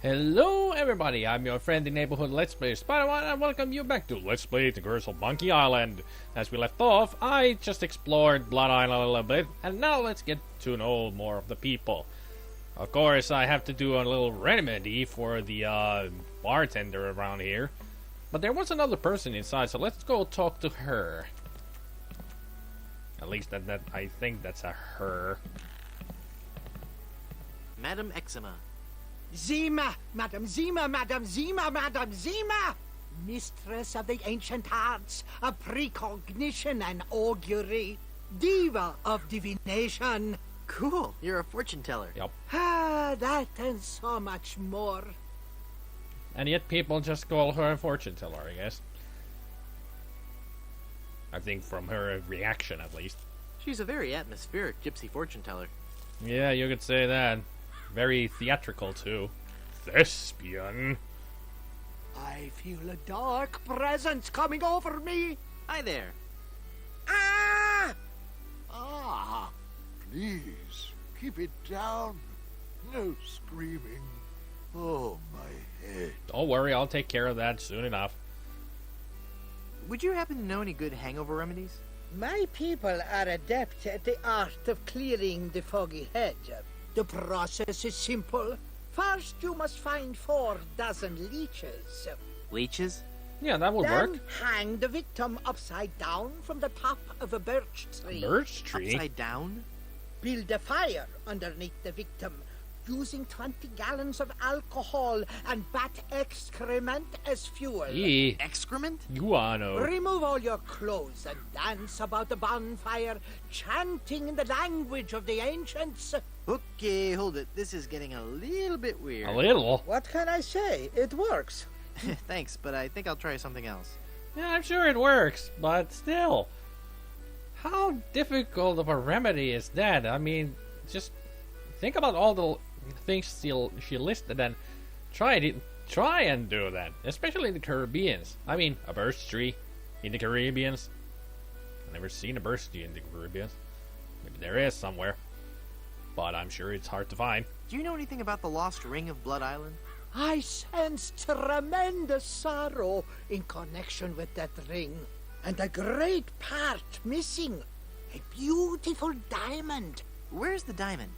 Hello everybody, I'm your friendly neighborhood Let's Player SpiderMwa and I welcome you back to Let's Play the Curse of Monkey Island. As we left off, I just explored Blood Island a little bit, and now let's get to know more of the people. Of course, I have to do a little remedy for the bartender around here. But there was another person inside, so let's go talk to her. At least that I think that's a her. Madam Eczema. Zema, Madam Zema, Madam Zema, Madam Zema! Mistress of the ancient arts, of precognition and augury, diva of divination. Cool, you're a fortune teller. Yep. Ah, that and so much more. And yet people just call her a fortune teller, I guess. I think from her reaction, at least. She's a very atmospheric gypsy fortune teller. Yeah, you could say that. Very theatrical, too. Thespian. I feel a dark presence coming over me. Hi there. Ah! Ah, please, keep it down. No screaming. Oh, my head. Don't worry, I'll take care of that soon enough. Would you happen to know any good hangover remedies? My people are adept at the art of clearing the foggy head. The process is simple. First, you must find 4 dozen leeches. Leeches? Yeah, that would Then work. hang the victim upside down from the top of a birch tree. Birch tree? Upside down? Build a fire underneath the victim, using 20 gallons of alcohol and bat excrement as fuel. Eee. Excrement? Guano. Remove all your clothes and dance about the bonfire, chanting in the language of the ancients. Okay, hold it. This is getting a little bit weird. A little. What can I say? It works. Thanks, but I think I'll try something else. Yeah, I'm sure it works, but still. How difficult of a remedy is that? I mean, just think about all the things she listed and try and do that. Especially in the Caribbeans. I mean, a birch tree in the Caribbeans. I've never seen a birch tree in the Caribbeans. Maybe there is somewhere. But I'm sure it's hard to find. Do you know anything about the lost ring of Blood Island? I sense tremendous sorrow in connection with that ring, and a great part missing. A beautiful diamond. Where's the diamond?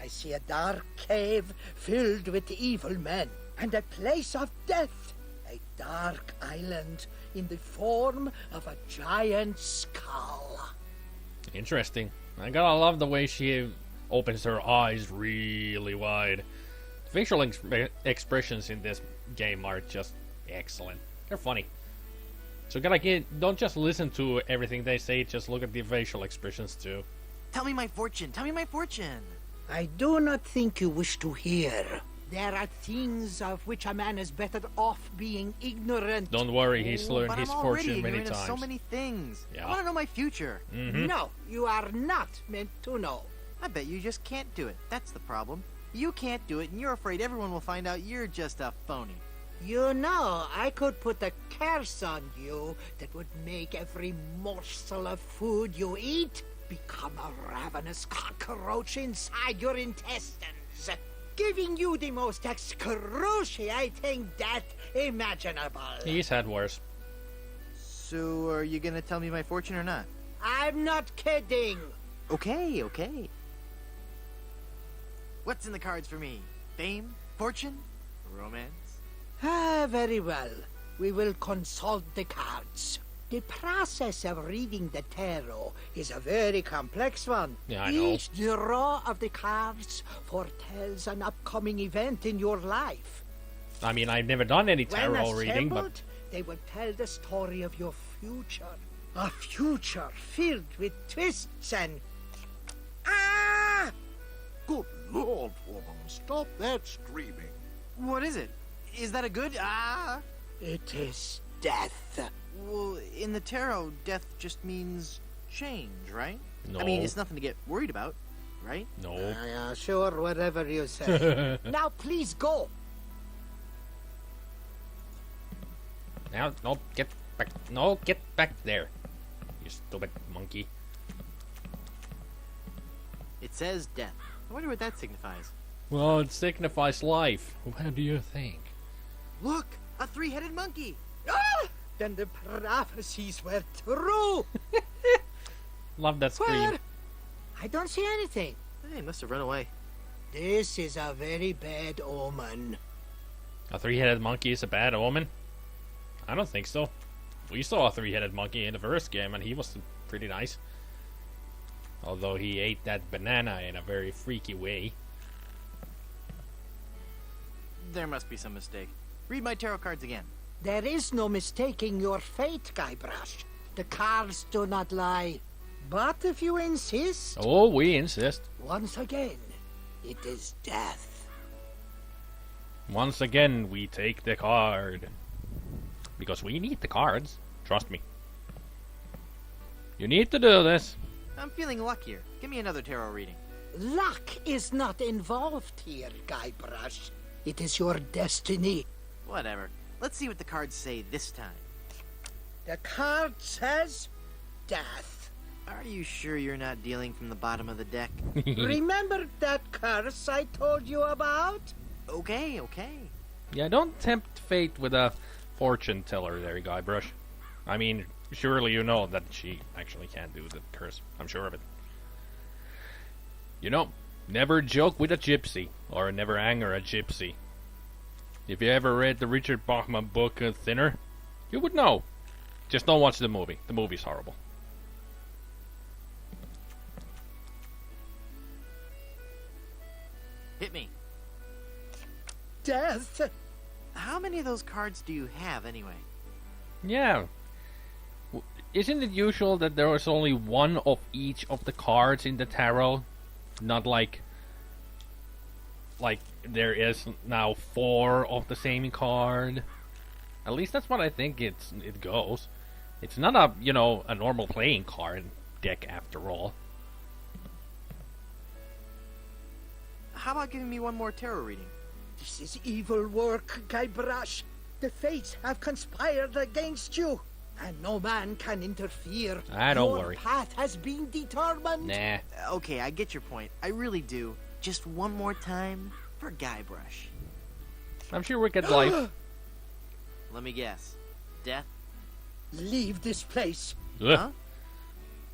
I see a dark cave filled with evil men, and a place of death. A dark island in the form of a giant skull. Interesting. I gotta love the way she opens her eyes really wide. Facial expressions in this game are just excellent. They're funny. So don't just listen to everything they say, just look at the facial expressions too. Tell me my fortune! Tell me my fortune! I do not think you wish to hear. There are things of which a man is better off being ignorant. Don't worry, he's learned but his I'm already fortune many ignorant of times. so many things. Yeah. I want to know my future. No, you are not meant to know. I bet you just can't do it. That's the problem. You can't do it, and you're afraid everyone will find out you're just a phony. You know, I could put a curse on you that would make every morsel of food you eat become a ravenous cockroach inside your intestines, giving you the most excruciating death imaginable. He's had worse. So, are you gonna tell me my fortune or not? I'm not kidding. Okay, okay. What's in the cards for me? Fame? Fortune? Romance? Ah, very well. We will consult the cards. The process of reading the tarot is a very complex one. Yeah, I know. Each draw of the cards foretells an upcoming event in your life. I mean, I've never done any When tarot reading, but assembled, they will tell the story of your future. A future filled with twists and... Ah! Good Lord, woman, stop that screaming. What is it? Is that a good? It is death. Well, in the tarot, death just means change, right? no. I mean, it's nothing to get worried about, right? No. Yeah, sure, whatever you say. Now, please go. Now, no, get back. No, get back there. You stupid monkey. It says death. I wonder what that signifies. Well, it signifies life. What do you think? Look, a three-headed monkey. Ah! Then the prophecies were true. Love that scream. Where? I don't see anything. Hey, must have run away. This is a very bad omen. A three-headed monkey is a bad omen? I don't think so. We saw a three-headed monkey in the first game, and he was pretty nice. Although he ate that banana in a very freaky way. There must be some mistake. Read my tarot cards again. There is no mistaking your fate, Guybrush. The cards do not lie. But if you insist, Oh, we insist. once again, it is death. Once again, we take the card. Because we need the cards. Trust me. You need to do this. I'm feeling luckier. Give me another tarot reading. Luck is not involved here, Guybrush. It is your destiny. Whatever. Let's see what the cards say this time. The card says death. Are you sure you're not dealing from the bottom of the deck? Remember that curse I told you about? Okay. Yeah, don't tempt fate with a fortune teller there, Guybrush. I mean, surely you know that she actually can't do the curse. I'm sure of it. You know, never joke with a gypsy, or never anger a gypsy. If you ever read the Richard Bachman book, Thinner, you would know. Just don't watch the movie. The movie's horrible. Hit me. Death? How many of those cards do you have anyway? Yeah. Isn't it usual that there is only one of each of the cards in the tarot? Not like there is now 4 of the same card. At least that's what I think it goes. It's not a normal playing card deck after all. How about giving me one more tarot reading? This is evil work, Guybrush. The fates have conspired against you, and no man can interfere. Don't Your worry. path has been determined. Nah. Okay, I get your point. I really do. Just one more time for Guybrush. I'm sure we get life. Let me guess. Death? Leave this place. Ugh. Huh?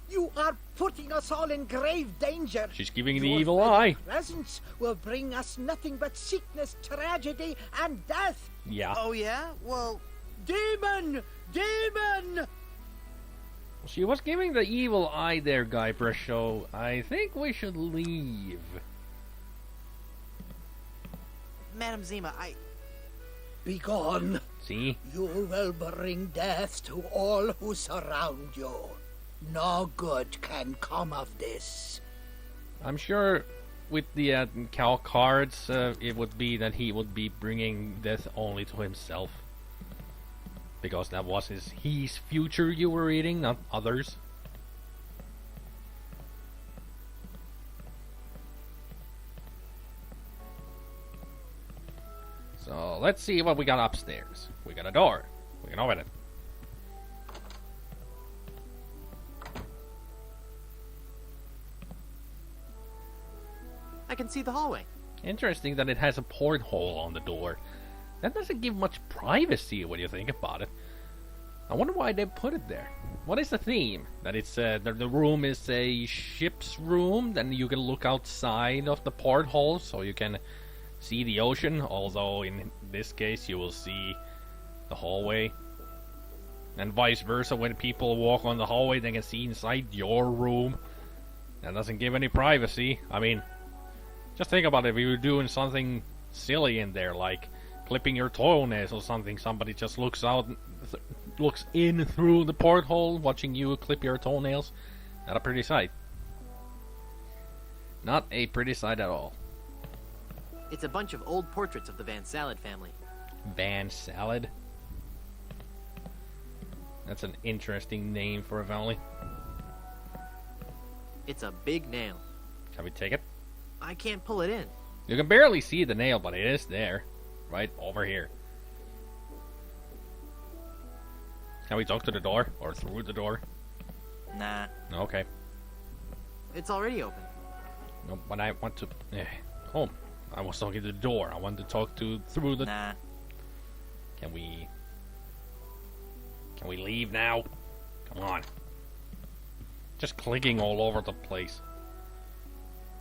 You are putting us all in grave danger. She's giving the Your evil very eye. presence will bring us nothing but sickness, tragedy, and death. Yeah. Oh yeah? Well, Demon! Demon! She was giving the evil eye there, Guybrush, so I think we should leave. Madam Zema, Be gone. See? You will bring death to all who surround you. No good can come of this. I'm sure with the cow cards, it would be that he would be bringing death only to himself. Because that was his future you were reading, not others. So let's see what we got upstairs. We got a door. We can open it. I can see the hallway. Interesting that it has a porthole on the door. That doesn't give much privacy when you think about it. I wonder why they put it there. What is the theme? That it's the room is a ship's room, then you can look outside of the porthole so you can see the ocean, although in this case you will see the hallway. And vice versa, when people walk on the hallway they can see inside your room. That doesn't give any privacy. I mean, just think about it, if you were doing something silly in there, like clipping your toenails or something, somebody just looks in through the porthole, watching you clip your toenails. Not a pretty sight. Not a pretty sight at all. It's a bunch of old portraits of the Van Salad family. Van Salad? That's an interesting name for a family. It's a big nail. Can we take it? I can't pull it in. You can barely see the nail, but it is there. Right over here. Can we talk to the door? Or through the door? Nah, Okay. it's already open. No, but I want to... Oh, I was talking to the door. I wanted to talk through the... Nah. Can we leave now? Come on. Just clicking all over the place.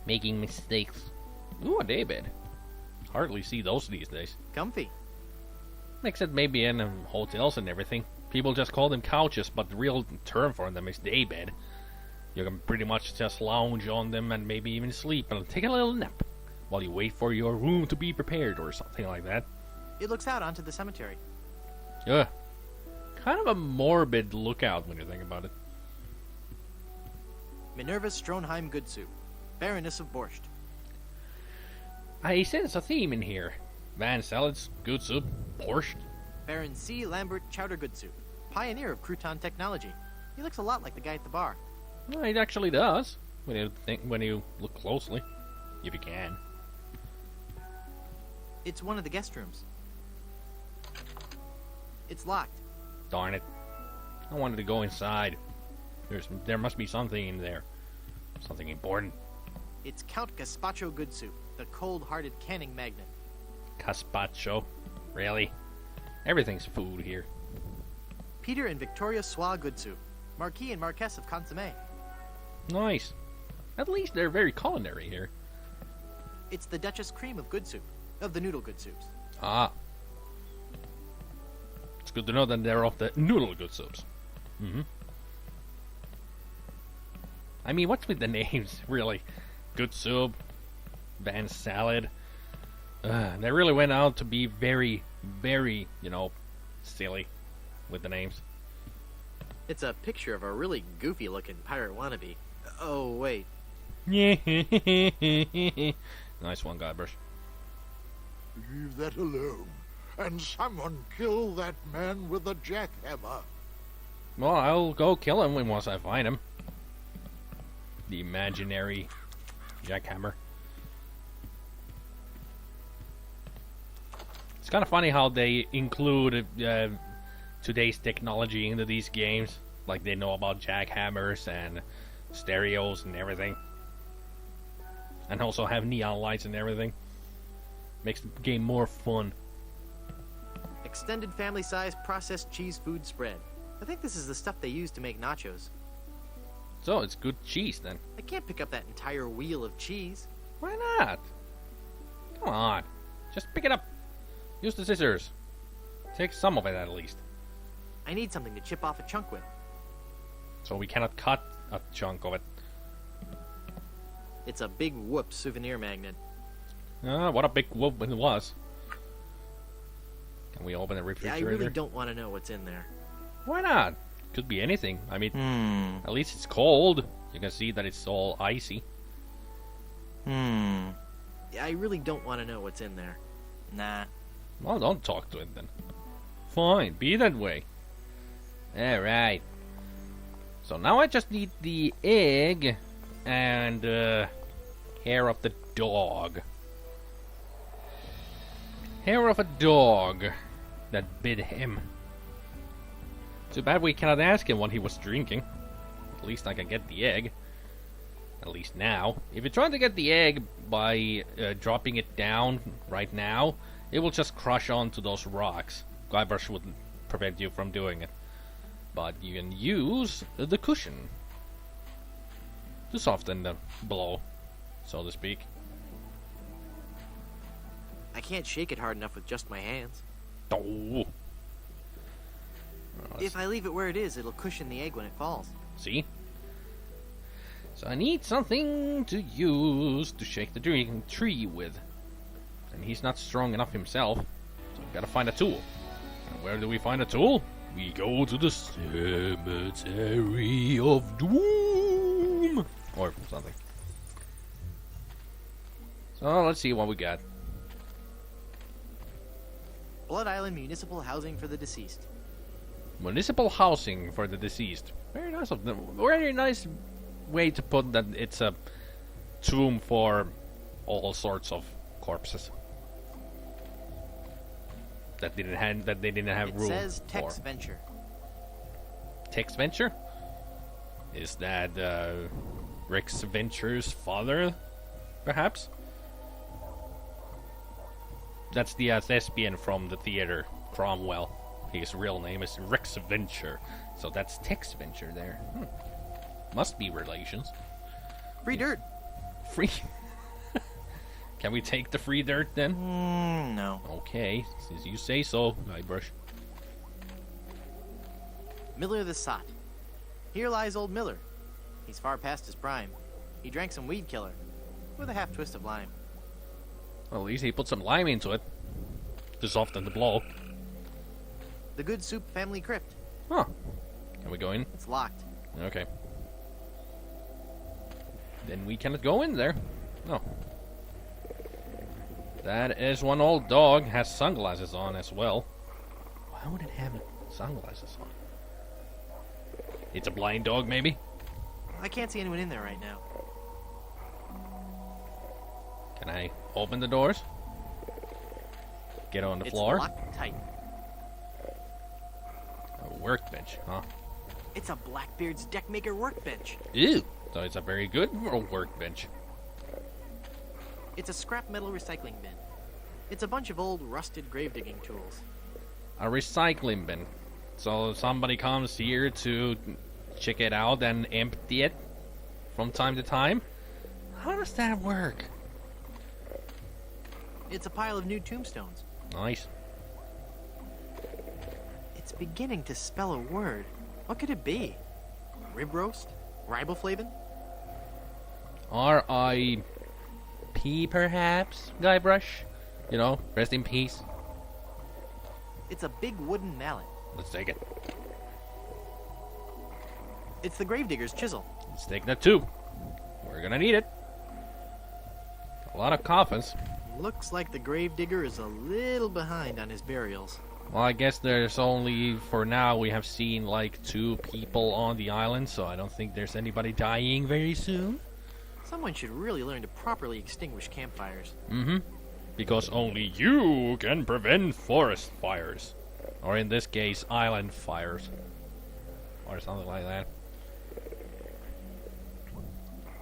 Making mistakes. Ooh, a daybed. Hardly see those these days. Comfy. Except maybe in hotels and everything. People just call them couches, but the real term for them is daybed. You can pretty much just lounge on them and maybe even sleep and take a little nap while you wait for your room to be prepared or something like that. It looks out onto the cemetery. Yeah. Kind of a morbid lookout when you think about it. Minerva Stronheim Good Soup. Baroness of Borscht. I sense a theme in here. Van salads, good soup, borscht. Baron C. Lambert Chowder Good Soup. Pioneer of crouton technology. He looks a lot like the guy at the bar. Well, it actually does. When you look closely. If you can. It's one of the guest rooms. It's locked. Darn it. I wanted to go inside. There must be something in there. Something important. It's Count Gazpacho Good Soup, the cold-hearted canning magnate. Gazpacho? Really? Everything's food here. Peter and Victoria Soie Good Soup. Marquis and Marquess of Consommé. Nice. At least they're very culinary here. It's the Duchess Cream of Good Soup. Of the noodle good soups. Ah. It's good to know that they're of the noodle good soups. Mm-hmm. I mean, what's with the names, really? Good soup, Van salad. They really went out to be very, very, silly with the names. It's a picture of a really goofy-looking pirate wannabe. Oh, wait. Nice one, Guybrush. Leave that alone. And someone kill that man with the jackhammer. Well, I'll go kill him once I find him. The imaginary jackhammer. It's kind of funny how they include today's technology into these games. Like they know about jackhammers and stereos and everything. And also have neon lights and everything. Makes the game more fun. Extended family-size processed cheese food spread. I think this is the stuff they use to make nachos. So it's good cheese then. I can't pick up that entire wheel of cheese. Why not? Come on. Just pick it up. Use the scissors. Take some of it at least. I need something to chip off a chunk with. So we cannot cut a chunk of it. It's a big whoop souvenir magnet. What a big whoop it was. Can we open the Yeah, refrigerator? I really don't want to know what's in there. Why not? Could be anything. I mean, at least it's cold. You can see that it's all icy. Yeah, I really don't want to know what's in there. Nah. Well, don't talk to it then. Fine, be that way. Alright. So now I just need the egg and hair of the dog. Hair of a dog that bit him. Too bad we cannot ask him what he was drinking. At least I can get the egg. At least now. If you're trying to get the egg by dropping it down right now, it will just crush onto those rocks. Guybrush wouldn't prevent you from doing it. But you can use the cushion to soften the blow, so to speak. I can't shake it hard enough with just my hands. Oh. If I leave it where it is, it'll cushion the egg when it falls. See? So I need something to use to shake the tree with. And he's not strong enough himself, so we've got to find a tool. And where do we find a tool? We go to the Cemetery of Doom! Or something. So let's see what we got. Blood Island Municipal Housing for the Deceased. Municipal Housing for the Deceased. Very nice of them. Very nice way to put that it's a tomb for all sorts of corpses that they didn't have room for. It says Tex Venture. Tex Venture? Is that Rex Venture's father, perhaps? that's the thespian from the theater, Cromwell. His real name is Rex Venture, so that's Tex Venture there. Must be relations. Free dirt. Free. Can we take the free dirt then? No. Okay, since you say so, Guybrush. Miller the Sot. Here lies old Miller. He's far past his prime. He drank some weed killer with a half twist of lime. Well, at least he put some lime into it to soften the blow. The Good Soup family crypt. Huh. Can we go in? It's locked. Okay. Then we cannot go in there. No. That is one old dog. Has sunglasses on as well. Why would it have sunglasses on? It's a blind dog, maybe? I can't see anyone in there right now. Can I open the doors? Get on the It's floor? locked tight. A workbench, huh? It's a Blackbeard's deckmaker workbench. Ew! So it's a very good workbench. It's a scrap metal recycling bin. It's a bunch of old rusted grave digging tools. A recycling bin. So somebody comes here to check it out and empty it from time to time? How does that work? It's a pile of new tombstones. Nice. It's beginning to spell a word. What could it be? Rib roast? Riboflavin? R.I.P. perhaps, Guybrush? You know, rest in peace. It's a big wooden mallet. Let's take it. It's the gravedigger's chisel. Let's take that too. We're gonna need it. A lot of coffins. Looks like the gravedigger is a little behind on his burials. Well, I guess there's only, for now, we have seen like 2 people on the island, so I don't think there's anybody dying very soon. Someone should really learn to properly extinguish campfires. Mm-hmm. Because only you can prevent forest fires. Or in this case, island fires. Or something like that.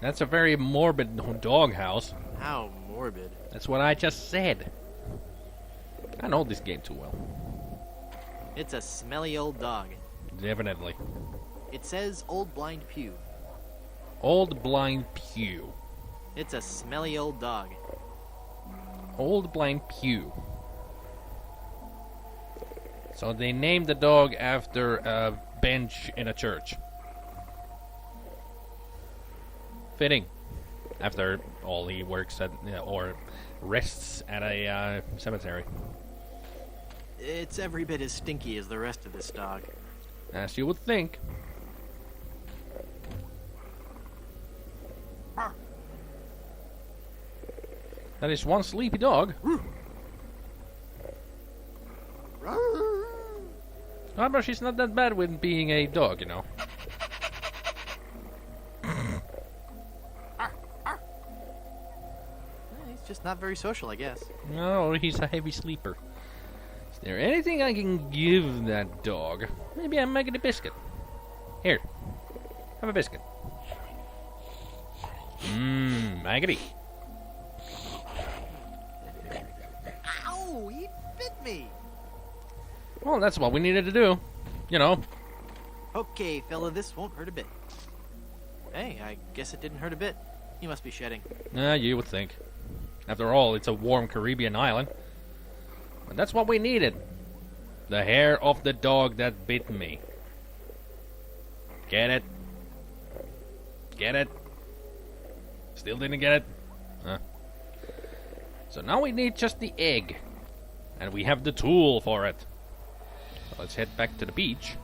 That's a very morbid doghouse. How morbid. That's what I just said. I know this game too well. It's a smelly old dog. Definitely. It says Old Blind Pew. Old Blind Pew. It's a smelly old dog. Old Blind Pew. So they named the dog after a bench in a church. Fitting. After all, he works at, or rests at a cemetery. It's every bit as stinky as the rest of this dog. As you would think. That is one sleepy dog. But she's not that bad with being a dog, you know. He's just not very social, I guess. No, he's a heavy sleeper. Is there anything I can give that dog? Maybe I make it a biscuit. Here. Have a biscuit. Maggoty. Ow! He bit me! Well, that's what we needed to do. You know. Okay, fella, this won't hurt a bit. Hey, I guess it didn't hurt a bit. He must be shedding. You would think. After all, it's a warm Caribbean island. And that's what we needed. The hair of the dog that bit me. Get it? Get it? Still didn't get it? Huh. So now we need just the egg. And we have the tool for it. So let's head back to the beach.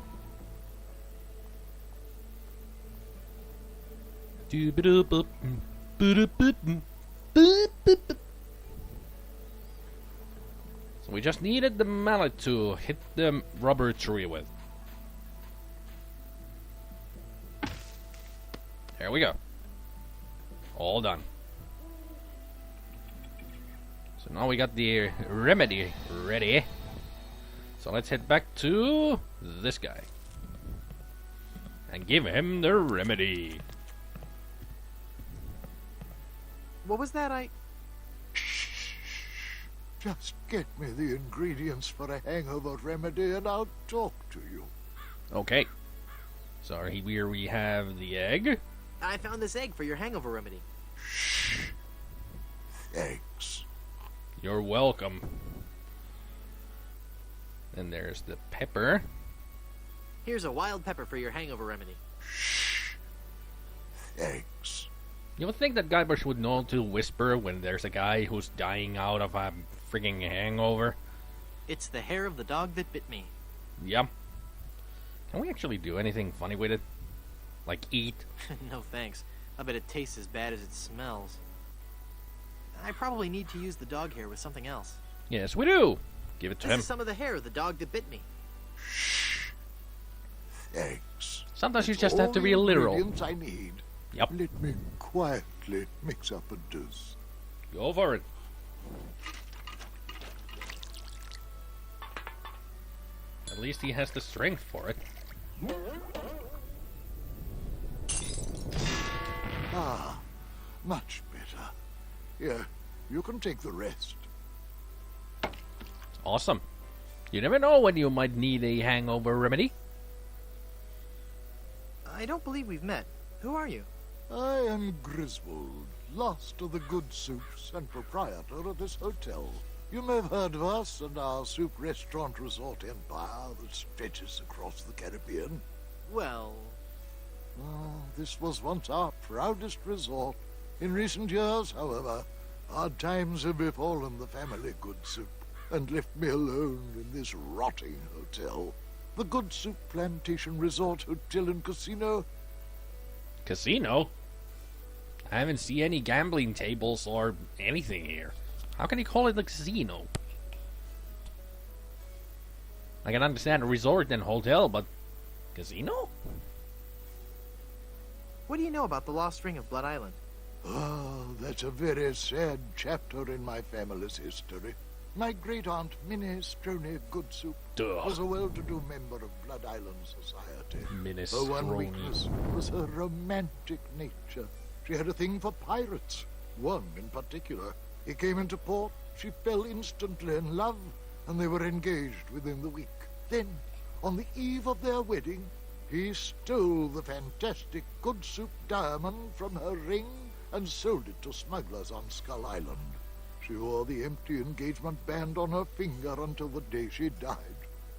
So we just needed the mallet to hit the rubber tree with. There we go. All done. So now we got the remedy ready. So let's head back to this guy. And give him the remedy. What was that? Just get me the ingredients for a hangover remedy and I'll talk to you. Okay. So here we have the egg. I found this egg for your hangover remedy. Thanks. You're welcome. And there's the pepper. Here's a wild pepper for your hangover remedy. Thanks. You would think that Guybrush would know to whisper when there's a guy who's dying out of a frigging hangover. It's the hair of the dog that bit me. Yep. Can we actually do anything funny with it? Like eat? No thanks. I bet it tastes as bad as it smells. I probably need to use the dog hair with something else. Yes, we do. Give it to This him. is some of the hair of the dog that bit me. Thanks. Sometimes you It's just all have to the be literal. ingredients I need. Yep. Let me quietly mix up a dose. Go for it. At least he has the strength for it. Ah, much better. Here, you can take the rest. Awesome. You never know when you might need a hangover remedy. I don't believe we've met. Who are you? I am Griswold, last of the good soups and proprietor of this hotel. You may have heard of us and our soup restaurant resort empire that stretches across the Caribbean. Well, This was once our proudest resort. In recent years, however, hard times have befallen the family Good Soup and left me alone in this rotting hotel. The Good Soup Plantation Resort Hotel and Casino. Casino? I haven't seen any gambling tables or anything here. How can you call it a casino? I can understand a resort and hotel, but casino? what do you know about the lost ring of Blood Island? That's a very sad chapter in my family's history. My great-aunt Minnie Stroney Good Soup Duh. was a well-to-do member of Blood Island society. Minestrone. Her one weakness was her romantic nature. She had a thing for pirates, one in particular. He came into port, she fell instantly in love, and they were engaged within the week. Then, on the eve of their wedding, he stole the fantastic Good Soup diamond from her ring and sold it to smugglers on Skull Island. She wore the empty engagement band on her finger until the day she died,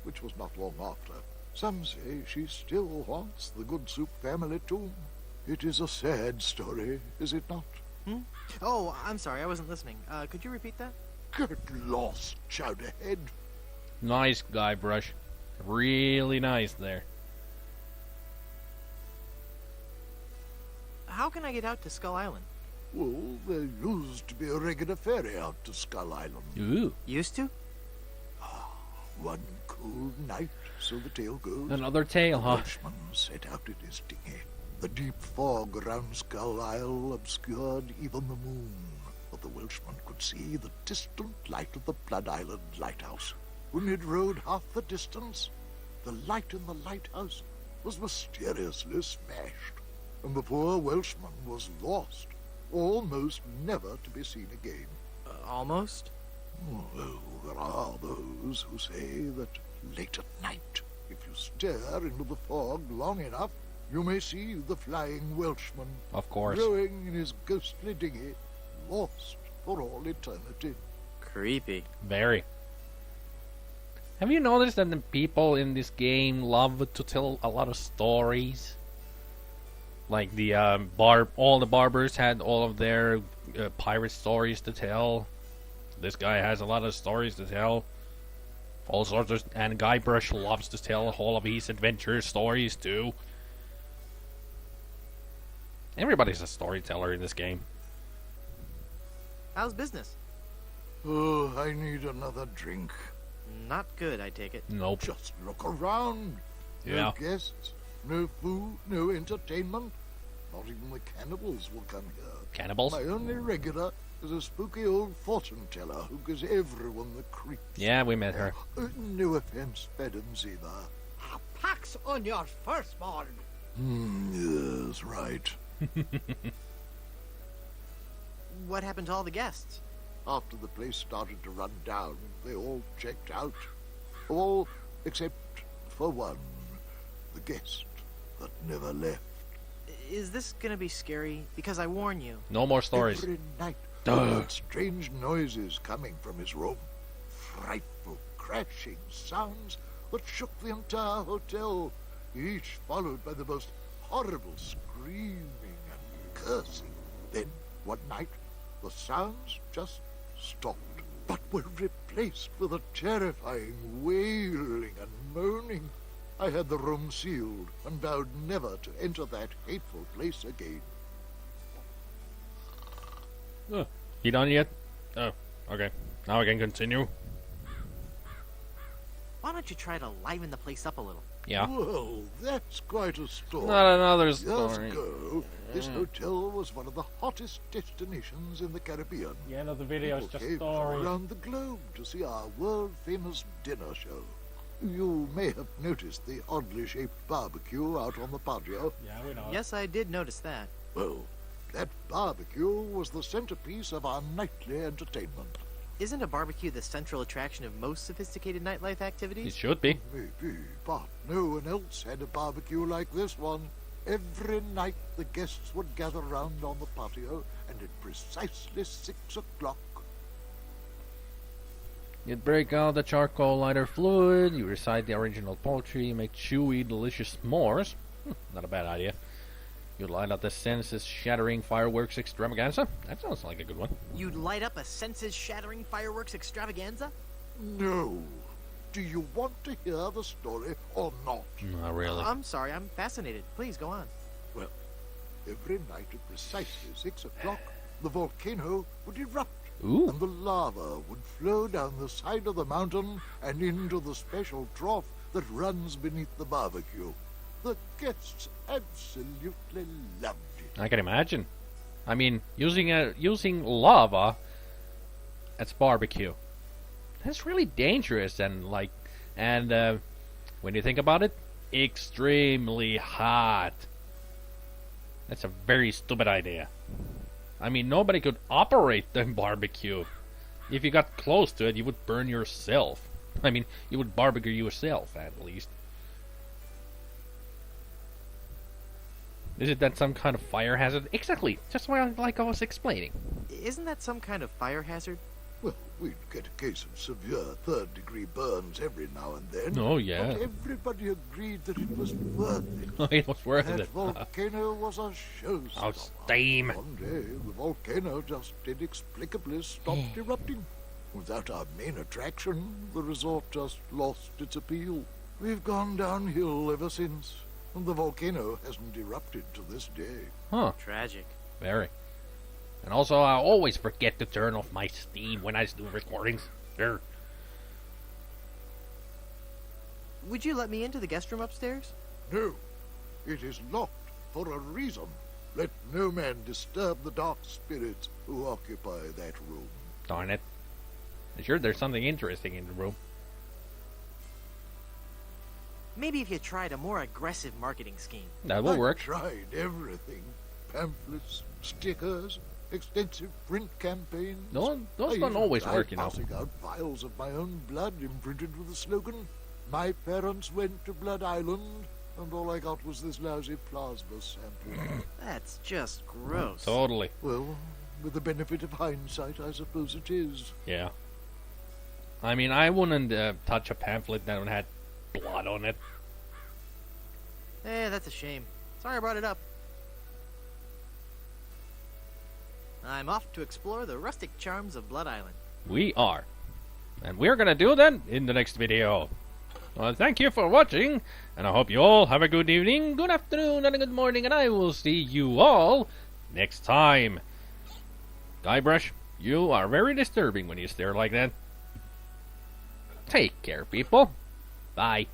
which was not long after. Some say she still haunts the Good Soup family tomb. It is a sad story, is it not? Oh, I'm sorry, I wasn't listening. Could you repeat that? Get lost, Chowderhead. Nice, Guybrush. Really nice there. How can I get out to Skull Island? Well, there used to be a regular ferry out to Skull Island. Ooh. Used to? One cold night, so the tale goes. Another tail, The huh? Welshman set out in his dinghy. The deep fog around Skull Isle obscured even the moon, but the Welshman could see the distant light of the Blood Island lighthouse. When he'd rowed half the distance, the light in the lighthouse was mysteriously smashed, and the poor Welshman was lost, almost never to be seen again. Almost? Well, there are those who say that late at night, if you stare into the fog long enough, you may see the flying Welshman Of course. rowing in his ghostly dinghy, lost for all eternity. Creepy. Very. Have you noticed that the people in this game love to tell a lot of stories? Like the all the barbers had all of their pirate stories to tell. This guy has a lot of stories to tell. All sorts of, and Guybrush loves to tell all of his adventure stories too. Everybody's a storyteller in this game. How's business? Oh, I need another drink. Not good, I take it. Nope. Just look around. Yeah. No guests, no food, no entertainment. Not even the cannibals will come here. Cannibals? My only regular is a spooky old fortune teller who gives everyone the creeps. Yeah, we met her. No offense, Madam Zema. A pox on your firstborn. Yes, right. What happened to all the guests? After the place started to run down, they all checked out. All except for one, the guest that never left. Is this gonna be scary? Because I warn you. No more stories. Every night, I Duh. heard strange noises coming from his room. Frightful, crashing sounds that shook the entire hotel, each followed by the most horrible screaming and cursing. Then, one night, the sounds just stopped, but were replaced with a terrifying wailing and moaning. I had the room sealed and vowed never to enter that hateful place again. You done yet? Oh, okay. Now we can continue. Why don't you try to liven the place up a little? Yeah. Well, that's quite a story. Not another Years story. ago, this hotel was one of the hottest destinations in the Caribbean. The end of the video is People just came from story. around the globe to see our world-famous dinner show. You may have noticed the oddly shaped barbecue out on the patio. Yeah, we know. Yes, I did notice that. Well, that barbecue was the centerpiece of our nightly entertainment. Isn't a barbecue the central attraction of most sophisticated nightlife It activities? should be. Maybe, but no one else had a barbecue like this one. Every night the guests would gather round on the patio, and at precisely 6 o'clock, You'd break out the charcoal lighter fluid, you recite the original poetry, you make chewy, delicious s'mores. Not a bad idea. You'd light up the senses-shattering fireworks extravaganza. That sounds like a good one. You'd light up a senses-shattering fireworks extravaganza? no. Do you want to hear the story or not? Not really. I'm sorry, I'm fascinated. Please, go on. Well, every night at precisely 6 o'clock, the volcano would erupt, Ooh. and the lava would flow down the side of the mountain and into the special trough that runs beneath the barbecue. The guests absolutely loved it. I can imagine. I mean, using lava as barbecue. That's really dangerous and when you think about it, extremely hot. That's a very stupid idea. I mean, nobody could operate the barbecue. If you got close to it, you would burn yourself. I mean, you would barbecue yourself, at least. Isn't that some kind of fire hazard? Exactly, just like I was explaining. Isn't that some kind of fire hazard? Well, we'd get a case of severe third-degree burns every now and then. Oh, yeah. But everybody agreed that it was worth it. It was worth That it. volcano was a Oh, showstopper. steam. One day, the volcano just inexplicably stopped erupting. Without our main attraction, the resort just lost its appeal. We've gone downhill ever since, and the volcano hasn't erupted to this day. Huh, Tragic. very. And also, I always forget to turn off my Steam when I do recordings. There. Would you let me into the guest room upstairs? No, it is locked for a reason. Let no man disturb the dark spirits who occupy that room. Darn it. I'm sure there's something interesting in the room. Maybe if you tried a more aggressive marketing scheme. That will I've work. tried everything. Pamphlets, stickers, extensive print campaigns. Those I don't even always tried work, you know. passing out vials of my own blood imprinted with the slogan, "My parents went to Blood Island," and all I got was this lousy plasma sample. That's just gross. Totally. Well, with the benefit of hindsight, I suppose it is. Yeah. I mean, I wouldn't touch a pamphlet that had blood on it. That's a shame. Sorry I brought it up. I'm off to explore the rustic charms of Blood Island. We are. And we're gonna do that in the next video. Well, thank you for watching, and I hope you all have a good evening, good afternoon, and a good morning, and I will see you all next time. Guybrush, you are very disturbing when you stare like that. Take care, people. Bye.